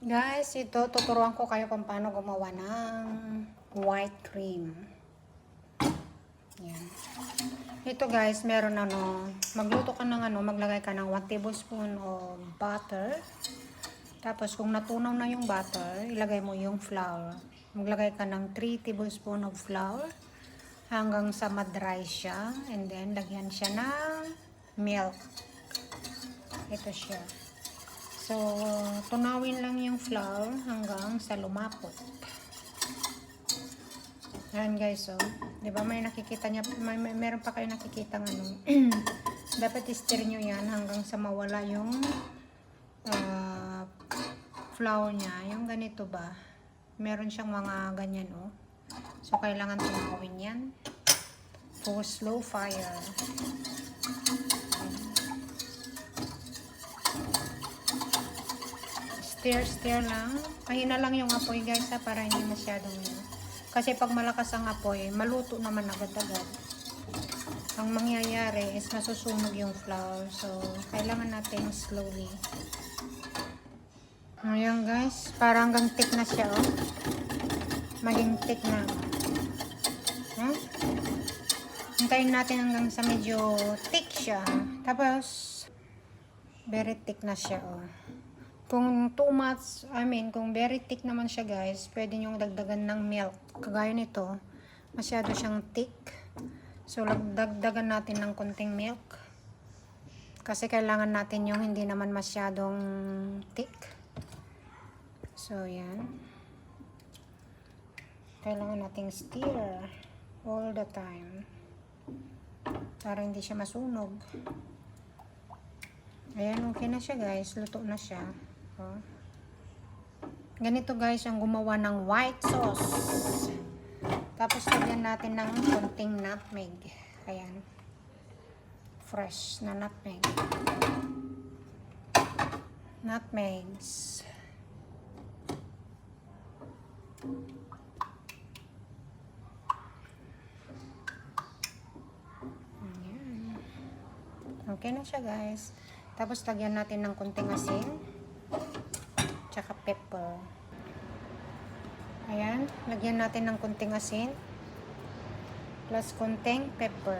Guys, ito tuturuan ko kayo kung paano gumawa ng white cream. Yan. Ito guys, meron magluto ka ng maglagay ka ng 1 tablespoon of butter. Tapos kung natunaw na yung butter, ilagay mo yung flour. Maglagay ka ng 3 tablespoon of flour hanggang sa ma-dry siya, and then lagyan siya ng milk. Ito siya. So, tunawin lang yung flour hanggang sa lumapot. Ayan guys, oh. Diba may nakikita niya, meron pa kayo nakikita dapat i-stir nyo yan hanggang sa mawala yung flour niya. Yung ganito ba? Meron siyang mga ganyan, oh. So, kailangan tunawin yan. For slow fire. Stir lang. Mahina lang yung apoy guys para hindi masyadong kasi pag malakas ang apoy, maluto naman agad-agad. Ang mangyayari is masusunog yung flour. So, kailangan natin slowly. Ayan guys, parang hanggang thick na siya, oh. Maging thick na. Hintayin natin hanggang sa medyo thick siya. Tapos, very thick na siya, oh. Kung too much, kung very thick naman siya guys, pwede nyo dagdagan ng milk. Kagaya nito, masyado siyang thick. So, dagdagan natin ng konting milk. Kasi kailangan natin yung hindi naman masyadong thick. So, yan. Kailangan nating stir all the time. Para hindi siya masunog. Ayan, okay na siya guys. Luto na siya. Oh. Ganito guys ang gumawa ng white sauce. Tapos lagyan natin ng konting nutmeg. Ayan. Fresh na nutmeg. Nutmegs. Ayan. Okay na siya guys. Tapos lagyan natin ng konting asin. Tsaka pepper. Ayan, lagyan natin ng konting asin plus konting pepper.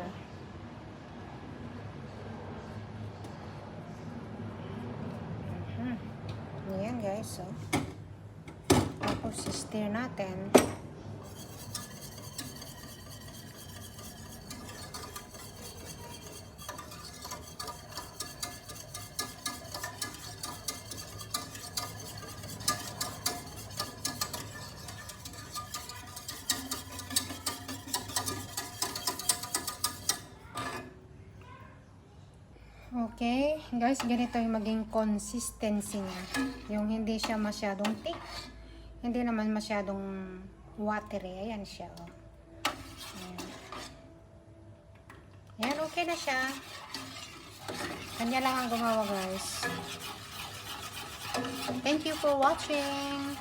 Ayan guys, so tapos stir natin. Okay, guys, ganito yung maging consistency niya. Yung hindi siya masyadong thick, hindi naman masyadong watery. Ayan siya, oh. Ayan. Ayan, okay na siya. Kanya lang ang gumawa, guys. Thank you for watching.